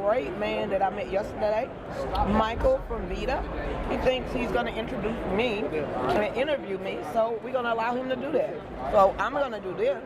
great man that I met yesterday, Michael from VEDA. He thinks he's going to introduce me and interview me, so we're going to allow him to do that. So I'm going to do this.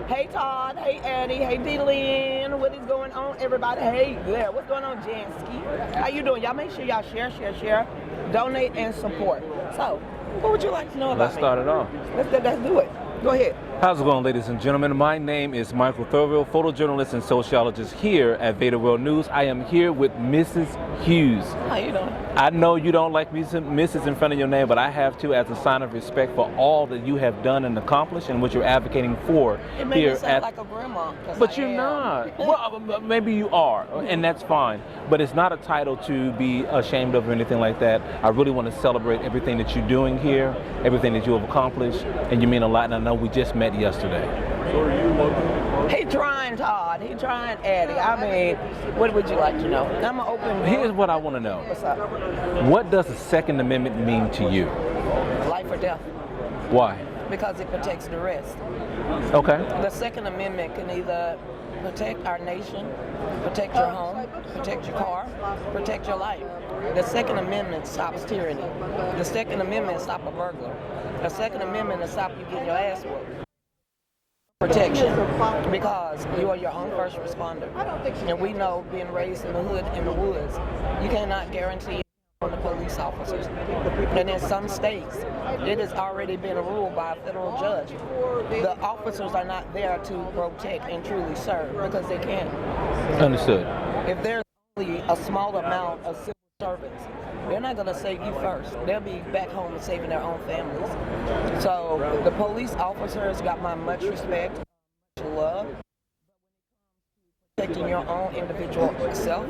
Hey Todd, hey Eddie, hey D-Lynn, what is going on everybody? Hey there, what's going on Jansky? How you doing? Y'all make sure y'all share, donate and support. So, what would you like to know about Let's start it off. Let's do it. Go ahead. How's it going, ladies and gentlemen? My name is Michael Thurville, photojournalist and sociologist here at VEDA World News. I am here with Mrs. Hughes. How you doing? I know you don't like Mrs. in front of your name, but I have to as a sign of respect for all that you have done and accomplished and what you're advocating for it made here me sound like a grandma. But you're not. Well, maybe you are, and that's fine. But it's not a title to be ashamed of or anything like that. I really want to celebrate everything that you're doing here, everything that you have accomplished, and you mean a lot. And I know we just met yesterday. He trying, Todd. He trying, Eddie. I mean, what would you like to know? I'm an open book. Here's what I want to know. What's up? What does the Second Amendment mean to you? Life or death. Why? Because it protects the rest. Okay. The Second Amendment can either protect our nation, protect your home, protect your car, protect your life. The Second Amendment stops tyranny. The Second Amendment stops a burglar. The Second Amendment will stop you getting your ass whooped. Protection, because you are your own first responder. And we know, being raised in the hood, in the woods, you cannot guarantee on the police officers. And in some states, it has already been ruled by a federal judge. The officers are not there to protect and truly serve because they can't. Understood. If there's only a small amount of civil servants, they're not going to save you first. They'll be back home and saving their own families. So the police officers got my much respect, much love. Protecting your own individual self,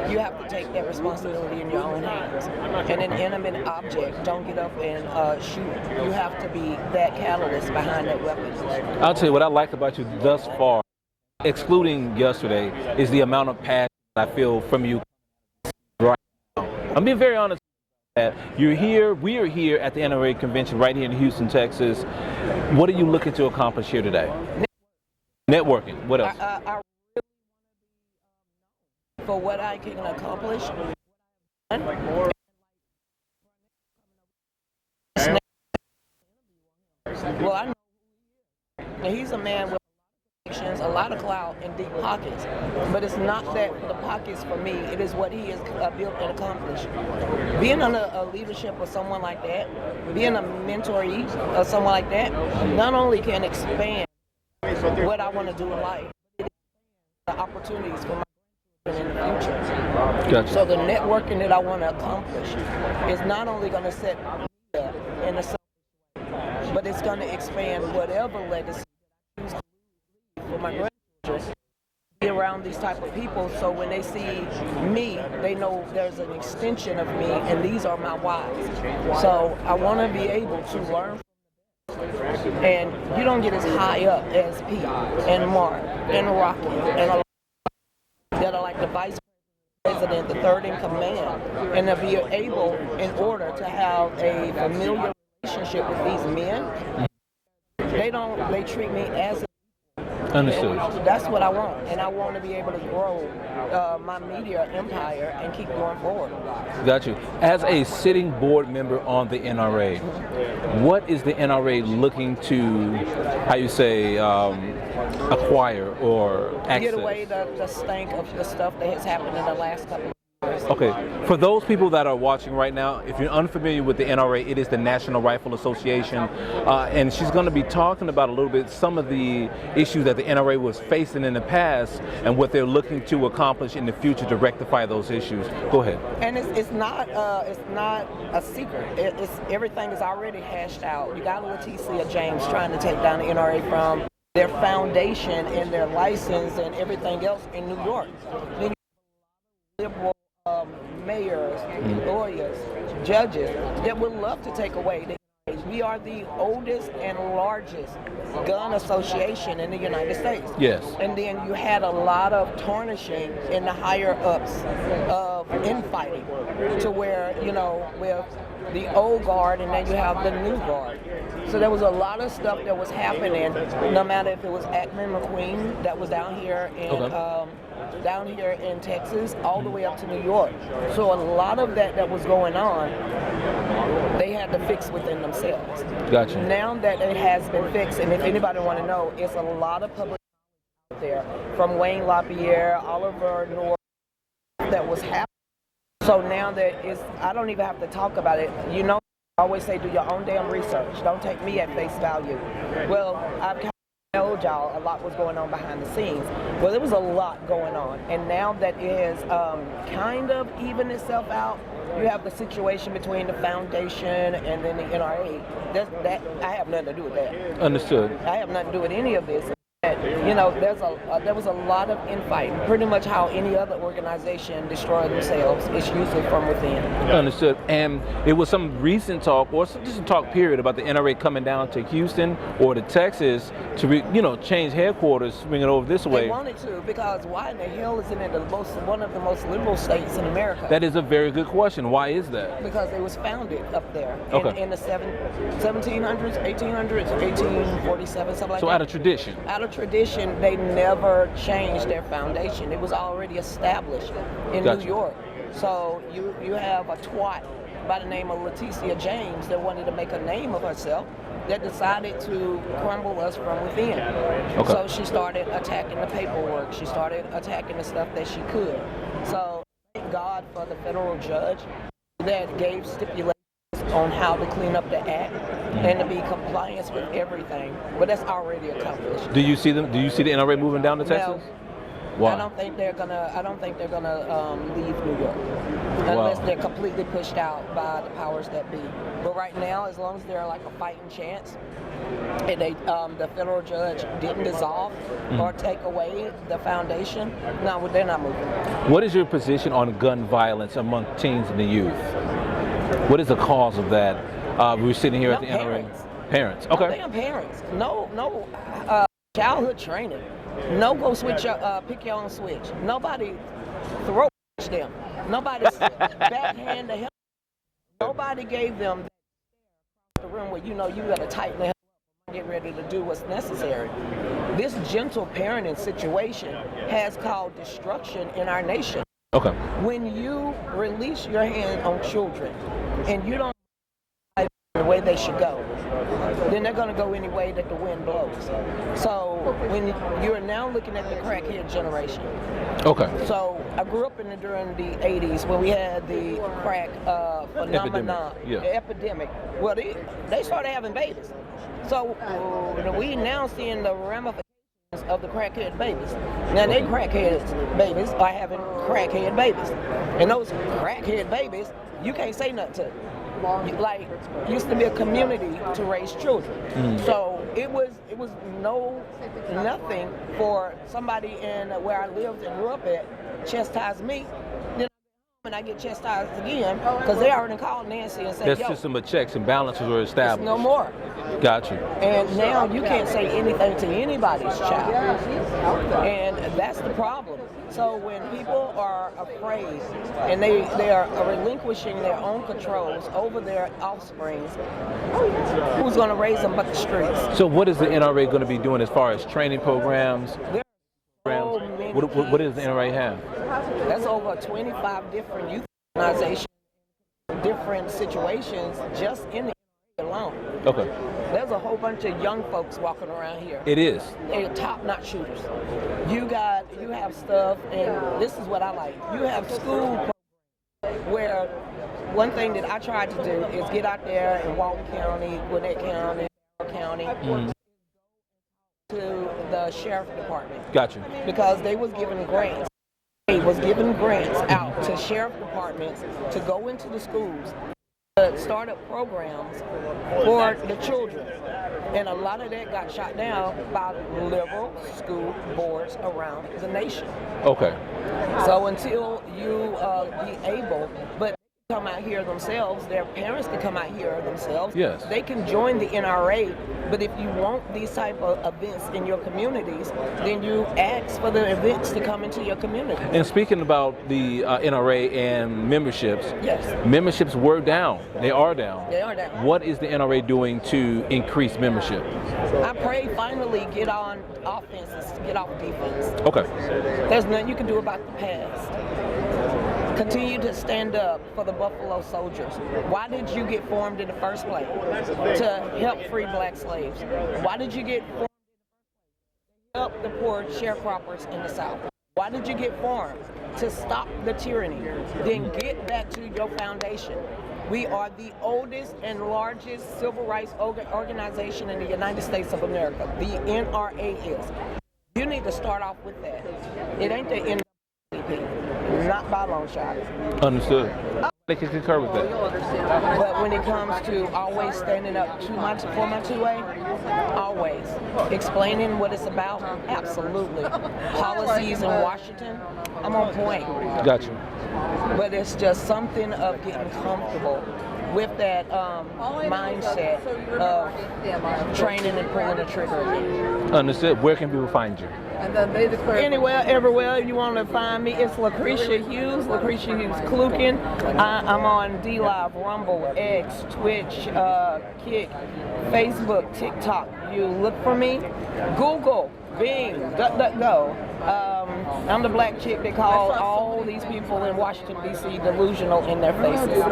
you have to take that responsibility in your own hands. And an inanimate object, don't get up and shoot. You have to be that catalyst behind that weapon. I'll tell you what I like about you thus far, excluding yesterday, is the amount of passion I feel from you right now. I'm being very honest that you're here, we are here at the NRA convention right here in Houston, Texas. What are you looking to accomplish here today? Networking. What else? I for what I can accomplish. Well, I know he's a man with a lot of clout and deep pockets, but it's not that the pockets for me, it is what he has built and accomplished. Being on a leadership of someone like that, being a mentoree of someone like that, not only can expand what I want to do in life, it the opportunities for my in the future. Gotcha. So the networking that I want to accomplish is not only going to set me up in a but it's going to expand whatever legacy for my grandchildren, be around these type of people, so when they see me, they know there's an extension of me, and these are my wives. So I want to be able to learn from them. And you don't get as high up as Pete and Mark and Rocky and a lot that are like the vice president, the third in command, and to be able, in order to have a familiar relationship with these men, they treat me as a Understood. that's what I want, and I want to be able to grow my media empire and keep going forward. Got you. As a sitting board member on the NRA, what is the NRA looking to, how you say, acquire or access? Get away the stank of the stuff that has happened in the last couple of years. Okay, for those people that are watching right now, if you're unfamiliar with the NRA, it is the National Rifle Association, and she's going to be talking about a little bit some of the issues that the NRA was facing in the past and what they're looking to accomplish in the future to rectify those issues. Go ahead. And it's not a secret. It's everything is already hashed out. You got Lucretia James trying to take down the NRA from their foundation and their license and everything else in New York. Then you have liberal mayors, lawyers, judges that would love to take away the we are the oldest and largest gun association in the United States. Yes. And then you had a lot of tarnishing in the higher ups of infighting to where, you know, with the old guard and then you have the new guard. So there was a lot of stuff that was happening, no matter if it was Ackman McQueen that was down here in down here in Texas, all the way up to New York. So a lot of that was going on, they had to fix within themselves. Gotcha. Now that it has been fixed, and if anybody want to know, it's a lot of public out there from Wayne LaPierre, Oliver North, that was happening. So now that it's, I don't even have to talk about it. You know, I always say do your own damn research. Don't take me at face value. Well, I've kind of told y'all a lot was going on behind the scenes. Well, there was a lot going on. And now that it has kind of evened itself out, you have the situation between the foundation and then the NRA. That I have nothing to do with that. Understood. I have nothing to do with any of this. You know, there was a lot of infighting. Pretty much how any other organization destroy themselves is usually from within. Understood. And it was some recent talk, or just a talk period, about the NRA coming down to Houston or to Texas to, change headquarters, bring it over this way. They wanted to, because why in the hell isn't it one of the most liberal states in America? That is a very good question. Why is that? Because it was founded up there Okay. in the 1700s, 1800s, 1847, something like that. So out of tradition. Out of tradition, they never changed their foundation. It was already established in Gotcha. New York. So you have a twat by the name of Lucretia James that wanted to make a name of herself, that decided to crumble us from within. Okay. So she started attacking the paperwork. She started attacking the stuff that she could. So thank God for the federal judge that gave stipulations on how to clean up the act and to be compliance with everything. But that's already accomplished. Do you see them? Do you see the NRA moving down to Texas? Why? I don't think they're gonna leave New York unless they're completely pushed out by the powers that be. But right now, as long as they're like a fighting chance, and the federal judge didn't dissolve or take away the foundation, no, they're not moving. What is your position on gun violence among teens and the youth? What is the cause of that? We're sitting here at the NRA. Parents. Okay. No damn parents. No childhood training. No go switch pick your own switch. Nobody throw them. Nobody backhand the hell. Nobody gave them the room where you gotta tighten the hell up and get ready to do what's necessary. This gentle parenting situation has caused destruction in our nation. Okay. When you release your hand on children and you don't the way they should go, then they're going to go any way that the wind blows. So when you're now looking at the crackhead generation. Okay. So I grew up during the 80s when we had the crack phenomenon, the epidemic. Well, they started having babies. So we now seeing the ramifications of the crackhead babies. Now they crackhead babies are having crackhead babies. And those crackhead babies, you can't say nothing to them. Like, used to be a community to raise children. So it was nothing for somebody in where I lived and grew up at chastise me. Then and I get chastised again because they already called Nancy and said, that system of checks and balances were established. No more. Got you. And now you can't say anything to anybody's child. And that's the problem. So when people are afraid and they are relinquishing their own controls over their offsprings, who's going to raise them but the streets? So what is the NRA going to be doing as far as training programs? What does the NRA have? That's over 25 different youth organizations, different situations just in the NRA alone. Okay. There's a whole bunch of young folks walking around here. It is. They're top-notch shooters. You have stuff, and this is what I like. You have school programs where one thing that I tried to do is get out there in Walton County, Gwinnett County, County, to the sheriff department. Gotcha. Because they was giving grants. They was giving grants out to sheriff departments to go into the schools, to start up programs for the children. And a lot of that got shot down by liberal school boards around the nation. Okay. So until you be able, but come out here themselves, their parents can come out here themselves. Yes. They can join the NRA, but if you want these type of events in your communities, then you ask for the events to come into your community. And speaking about the NRA and memberships, Yes. memberships were down. They are down. They are down. What is the NRA doing to increase membership? I pray finally get on offense, get off defense. Okay. There's nothing you can do about the past. Continue to stand up for the Buffalo Soldiers. Why did you get formed in the first place? To help free black slaves. Why did you get formed to help the poor sharecroppers in the South? Why did you get formed? To stop the tyranny. Then get back to your foundation. We are the oldest and largest civil rights organization in the United States of America. The NRA is. You need to start off with that. It ain't the NAACP, not by a long shot. Understood. They can concur with that. But when it comes to always standing up for my 2A, always explaining what it's about, absolutely. Policies in Washington, I'm on point. Got you. But it's just something of getting comfortable with that mindset of training and pulling the trigger again. Understood. Where can people find you? And then they declare Anywhere, everywhere you want to find me, it's Lucretia Hughes Kluken. I'm on D-Live, Rumble, X, Twitch, Kick, Facebook, TikTok. You look for me, Google, Bing, DuckDuckGo. I'm the black chick that calls all these people in Washington, D.C. delusional in their faces.